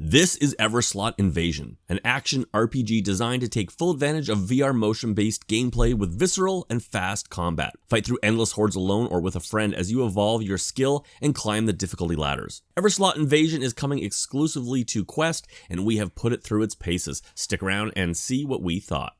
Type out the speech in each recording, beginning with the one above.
This is Everslaught Invasion, an action RPG designed to take full advantage of VR motion-based gameplay with visceral and fast combat. Fight through endless hordes alone or with a friend as you evolve your skill and climb the difficulty ladders. Everslaught Invasion is coming exclusively to Quest, and we have put it through its paces. Stick around and see what we thought.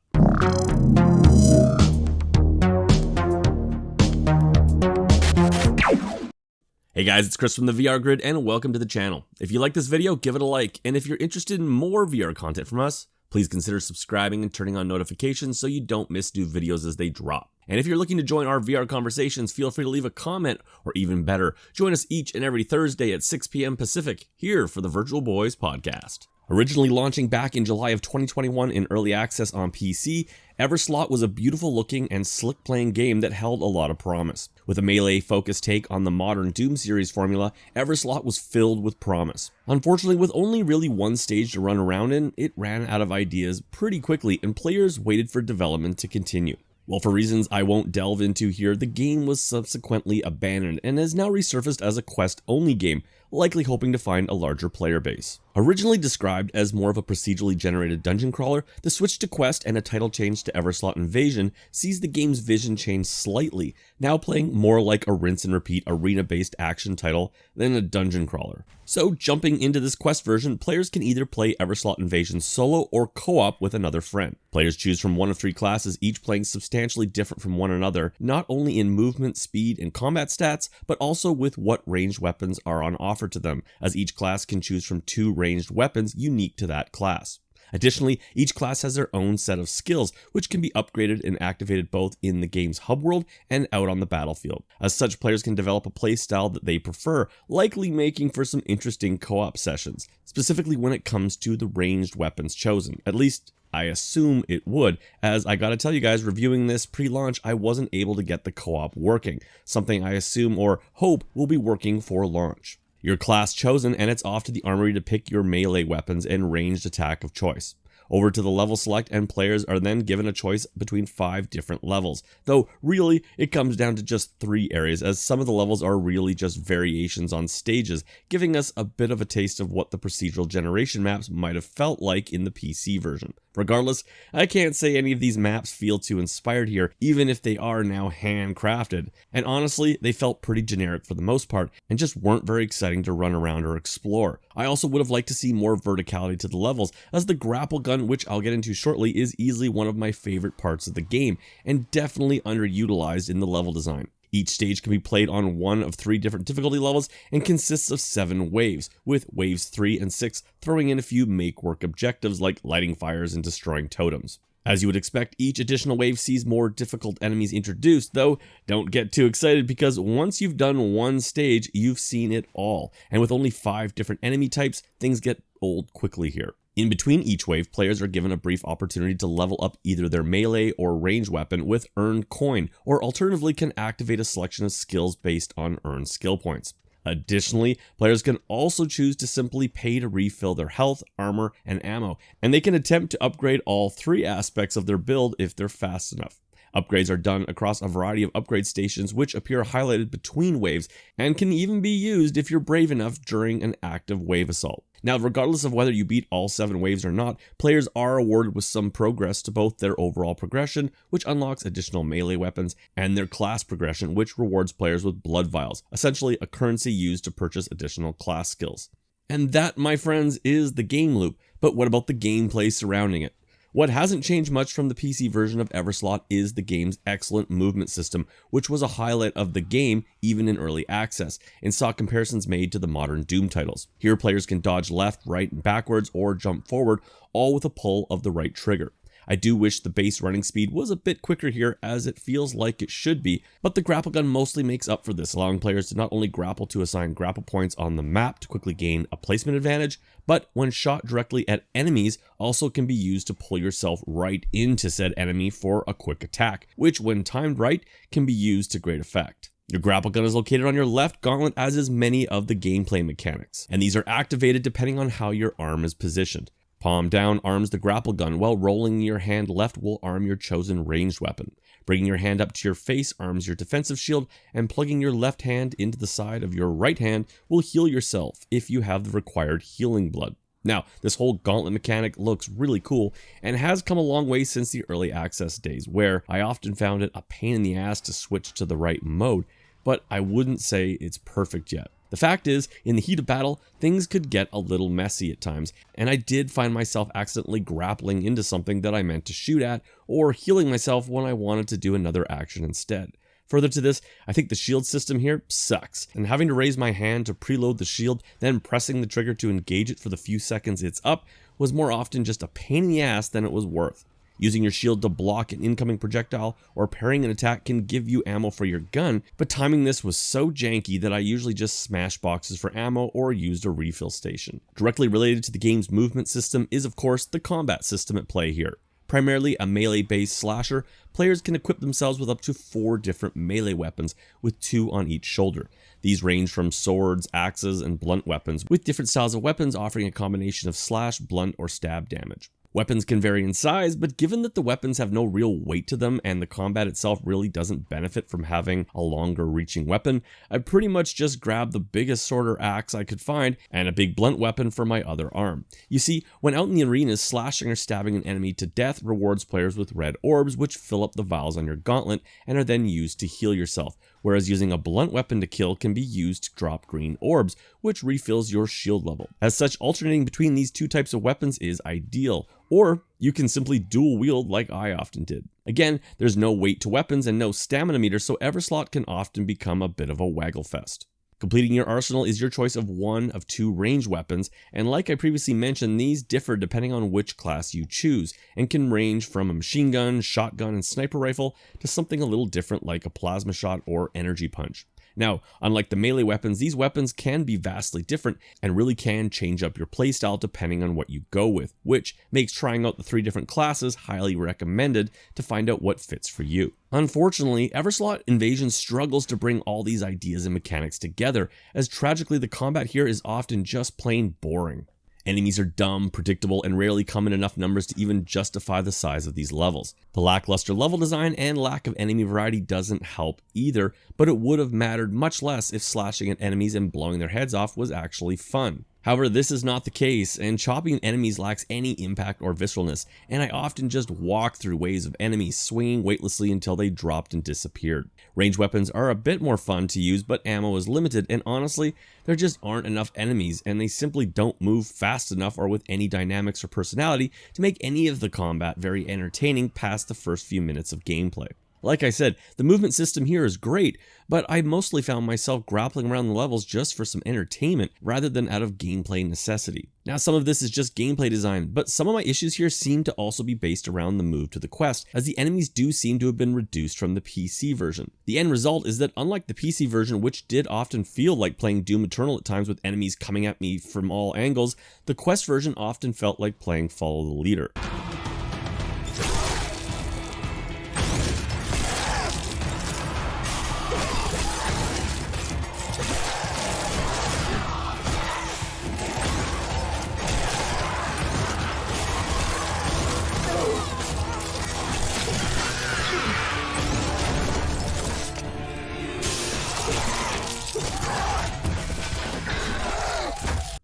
Hey guys, it's Chris from the VR Grid and welcome to the channel. If you like this video, give it a like, and if you're interested in more VR content from us, please consider subscribing and turning on notifications so you don't miss new videos as they drop. And if you're looking to join our VR conversations, feel free to leave a comment, or even better, join us each and every Thursday at 6 p.m. Pacific here for the Virtual Boys podcast. Originally launching back in July of 2021 in early access on PC, Everslaught was a beautiful looking and slick playing game that held a lot of promise. With a melee-focused take on the modern Doom series formula, Everslaught was filled with promise. Unfortunately, with only really one stage to run around in, it ran out of ideas pretty quickly and players waited for development to continue. Well, for reasons I won't delve into here, the game was subsequently abandoned and has now resurfaced as a Quest-only game, likely hoping to find a larger player base. Originally described as more of a procedurally generated dungeon crawler, the switch to Quest and a title change to Everslaught Invasion sees the game's vision change slightly, now playing more like a rinse and repeat arena-based action title than a dungeon crawler. So jumping into this Quest version, players can either play Everslaught Invasion solo or co-op with another friend. Players choose from one of three classes, each playing substantially different from one another, not only in movement, speed, and combat stats, but also with what ranged weapons are on offer to them, as each class can choose from two ranged weapons unique to that class. Additionally, each class has their own set of skills, which can be upgraded and activated both in the game's hub world and out on the battlefield. As such, players can develop a playstyle that they prefer, likely making for some interesting co-op sessions, specifically when it comes to the ranged weapons chosen. At least, I assume it would, as I gotta tell you guys, reviewing this pre-launch, I wasn't able to get the co-op working, something I assume or hope will be working for launch. Your class chosen, and it's off to the armory to pick your melee weapons and ranged attack of choice. Over to the level select, and players are then given a choice between 5 different levels, though really it comes down to just 3 areas, as some of the levels are really just variations on stages, giving us a bit of a taste of what the procedural generation maps might have felt like in the PC version. Regardless, I can't say any of these maps feel too inspired here, even if they are now handcrafted, and honestly, they felt pretty generic for the most part, and just weren't very exciting to run around or explore. I also would have liked to see more verticality to the levels, as the grapple gun, which I'll get into shortly, is easily one of my favorite parts of the game, and definitely underutilized in the level design. Each stage can be played on one of 3 different difficulty levels and consists of 7 waves, with waves 3 and 6 throwing in a few make-work objectives like lighting fires and destroying totems. As you would expect, each additional wave sees more difficult enemies introduced, though don't get too excited because once you've done one stage, you've seen it all, and with only 5 different enemy types, things get old quickly here. In between each wave, players are given a brief opportunity to level up either their melee or ranged weapon with earned coin, or alternatively can activate a selection of skills based on earned skill points. Additionally, players can also choose to simply pay to refill their health, armor, and ammo, and they can attempt to upgrade all 3 aspects of their build if they're fast enough. Upgrades are done across a variety of upgrade stations which appear highlighted between waves, and can even be used if you're brave enough during an active wave assault. Now, regardless of whether you beat all 7 waves or not, players are awarded with some progress to both their overall progression, which unlocks additional melee weapons, and their class progression, which rewards players with blood vials, essentially a currency used to purchase additional class skills. And that, my friends, is the game loop, but what about the gameplay surrounding it? What hasn't changed much from the PC version of Everslaught is the game's excellent movement system, which was a highlight of the game even in early access, and saw comparisons made to the modern Doom titles. Here players can dodge left, right, and backwards, or jump forward, all with a pull of the right trigger. I do wish the base running speed was a bit quicker here, as it feels like it should be, but the grapple gun mostly makes up for this, allowing players to not only grapple to assign grapple points on the map to quickly gain a placement advantage, but when shot directly at enemies, also can be used to pull yourself right into said enemy for a quick attack, which when timed right, can be used to great effect. Your grapple gun is located on your left gauntlet, as is many of the gameplay mechanics, and these are activated depending on how your arm is positioned. Palm down arms the grapple gun, while rolling your hand left will arm your chosen ranged weapon. Bringing your hand up to your face arms your defensive shield, and plugging your left hand into the side of your right hand will heal yourself if you have the required healing blood. Now, this whole gauntlet mechanic looks really cool and has come a long way since the early access days, where I often found it a pain in the ass to switch to the right mode, but I wouldn't say it's perfect yet. The fact is, in the heat of battle, things could get a little messy at times, and I did find myself accidentally grappling into something that I meant to shoot at, or healing myself when I wanted to do another action instead. Further to this, I think the shield system here sucks, and having to raise my hand to preload the shield, then pressing the trigger to engage it for the few seconds it's up, was more often just a pain in the ass than it was worth. Using your shield to block an incoming projectile or parrying an attack can give you ammo for your gun, but timing this was so janky that I usually just smashed boxes for ammo or used a refill station. Directly related to the game's movement system is of course the combat system at play here. Primarily a melee-based slasher, players can equip themselves with up to 4 different melee weapons, with 2 on each shoulder. These range from swords, axes, and blunt weapons, with different styles of weapons offering a combination of slash, blunt, or stab damage. Weapons can vary in size, but given that the weapons have no real weight to them and the combat itself really doesn't benefit from having a longer reaching weapon, I pretty much just grabbed the biggest sword or axe I could find and a big blunt weapon for my other arm. You see, when out in the arenas, slashing or stabbing an enemy to death rewards players with red orbs, which fill up the vials on your gauntlet and are then used to heal yourself, whereas using a blunt weapon to kill can be used to drop green orbs, which refills your shield level. As such, alternating between these 2 types of weapons is ideal, or you can simply dual wield like I often did. Again, there's no weight to weapons and no stamina meter, so Everslaught can often become a bit of a waggle fest. Completing your arsenal is your choice of one of 2 ranged weapons, and like I previously mentioned, these differ depending on which class you choose, and can range from a machine gun, shotgun, and sniper rifle to something a little different like a plasma shot or energy punch. Now, unlike the melee weapons, these weapons can be vastly different and really can change up your playstyle depending on what you go with, which makes trying out the 3 different classes highly recommended to find out what fits for you. Unfortunately, Everslaught Invasion struggles to bring all these ideas and mechanics together, as tragically the combat here is often just plain boring. Enemies are dumb, predictable, and rarely come in enough numbers to even justify the size of these levels. The lackluster level design and lack of enemy variety doesn't help either, but it would have mattered much less if slashing at enemies and blowing their heads off was actually fun. However, this is not the case, and chopping at enemies lacks any impact or visceralness, and I often just walked through waves of enemies, swinging weightlessly until they dropped and disappeared. Ranged weapons are a bit more fun to use, but ammo is limited, and honestly, there just aren't enough enemies, and they simply don't move fast enough or with any dynamics or personality to make any of the combat very entertaining past the first few minutes of gameplay. Like I said, the movement system here is great, but I mostly found myself grappling around the levels just for some entertainment rather than out of gameplay necessity. Now, some of this is just gameplay design, but some of my issues here seem to also be based around the move to the quest, as the enemies do seem to have been reduced from the PC version. The end result is that unlike the PC version, which did often feel like playing Doom Eternal at times with enemies coming at me from all angles, the quest version often felt like playing Follow the Leader.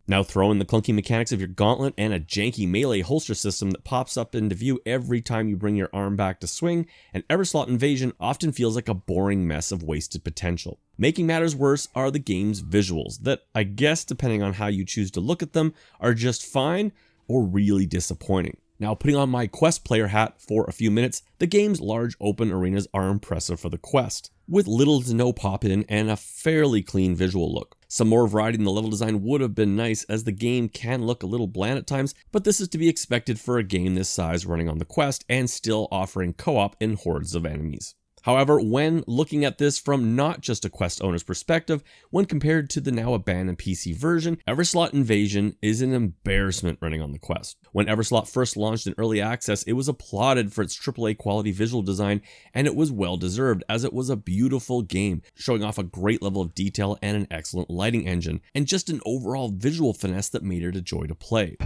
Now throw in the clunky mechanics of your gauntlet and a janky melee holster system that pops up into view every time you bring your arm back to swing, and Everslaught Invasion often feels like a boring mess of wasted potential. Making matters worse are the game's visuals that, I guess depending on how you choose to look at them, are just fine or really disappointing. Now, putting on my quest player hat for a few minutes, the game's large open arenas are impressive for the quest, with little to no pop-in and a fairly clean visual look. Some more variety in the level design would have been nice, as the game can look a little bland at times, but this is to be expected for a game this size running on the quest and still offering co-op in hordes of enemies. However, when looking at this from not just a quest owner's perspective, when compared to the now abandoned PC version, Everslaught Invasion is an embarrassment running on the quest. When Everslaught first launched in early access, it was applauded for its AAA quality visual design, and it was well deserved, as it was a beautiful game, showing off a great level of detail and an excellent lighting engine, and just an overall visual finesse that made it a joy to play.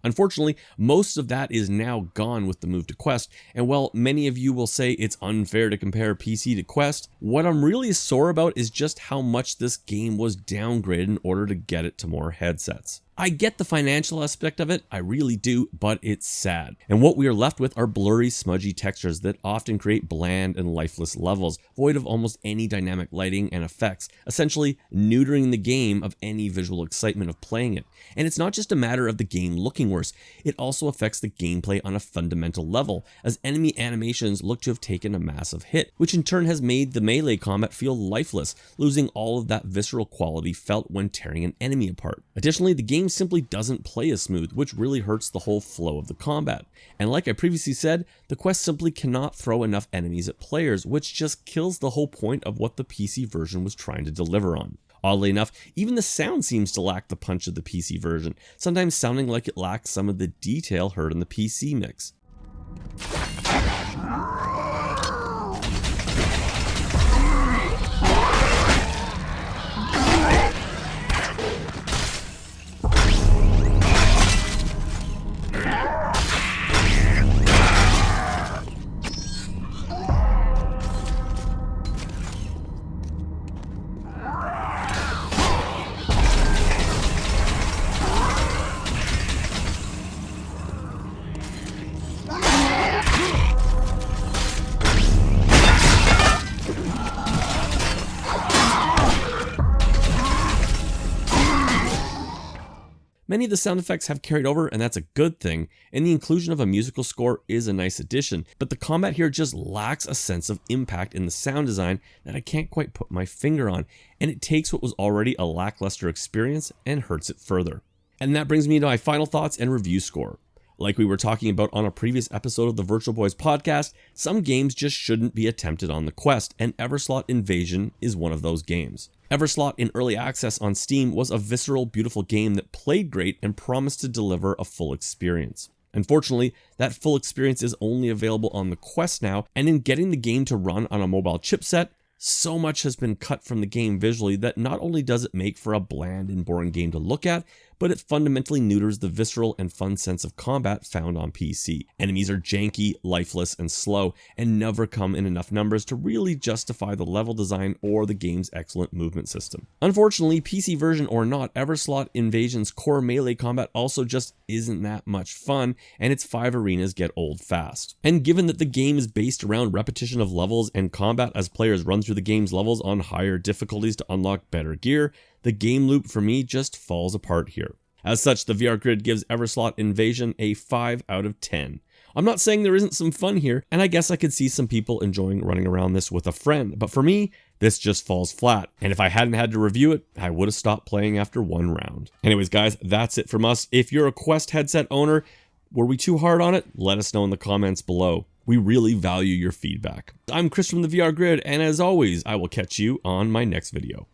Unfortunately, most of that is now gone with the move to Quest, and while many of you will say it's unfair to compare PC to Quest, what I'm really sore about is just how much this game was downgraded in order to get it to more headsets. I get the financial aspect of it, I really do, but it's sad. And what we are left with are blurry, smudgy textures that often create bland and lifeless levels, void of almost any dynamic lighting and effects, essentially neutering the game of any visual excitement of playing it. And it's not just a matter of the game looking worse, it also affects the gameplay on a fundamental level, as enemy animations look to have taken a massive hit, which in turn has made the melee combat feel lifeless, losing all of that visceral quality felt when tearing an enemy apart. Additionally, the game simply doesn't play as smooth, which really hurts the whole flow of the combat. And like I previously said, the Quest simply cannot throw enough enemies at players, which just kills the whole point of what the PC version was trying to deliver on. Oddly enough, even the sound seems to lack the punch of the PC version, sometimes sounding like it lacks some of the detail heard in the PC mix. Many of the sound effects have carried over, and that's a good thing, and the inclusion of a musical score is a nice addition, but the combat here just lacks a sense of impact in the sound design that I can't quite put my finger on, and it takes what was already a lackluster experience and hurts it further. And that brings me to my final thoughts and review score. Like we were talking about on a previous episode of the Virtual Boys podcast, some games just shouldn't be attempted on the Quest, and Everslaught Invasion is one of those games. Everslaught in early access on Steam was a visceral, beautiful game that played great and promised to deliver a full experience. Unfortunately, that full experience is only available on the Quest now, and in getting the game to run on a mobile chipset, so much has been cut from the game visually that not only does it make for a bland and boring game to look at, but it fundamentally neuters the visceral and fun sense of combat found on PC. Enemies are janky, lifeless, and slow, and never come in enough numbers to really justify the level design or the game's excellent movement system. Unfortunately, PC version or not, Everslaught Invasion's core melee combat also just isn't that much fun, and its 5 arenas get old fast. And given that the game is based around repetition of levels and combat as players run through the game's levels on higher difficulties to unlock better gear, the game loop for me just falls apart here. As such, the VR Grid gives Everslaught Invasion a 5 out of 10. I'm not saying there isn't some fun here, and I guess I could see some people enjoying running around this with a friend, but for me, this just falls flat. And if I hadn't had to review it, I would have stopped playing after one round. Anyways, guys, that's it from us. If you're a Quest headset owner, were we too hard on it? Let us know in the comments below. We really value your feedback. I'm Chris from the VR Grid, and as always, I will catch you on my next video.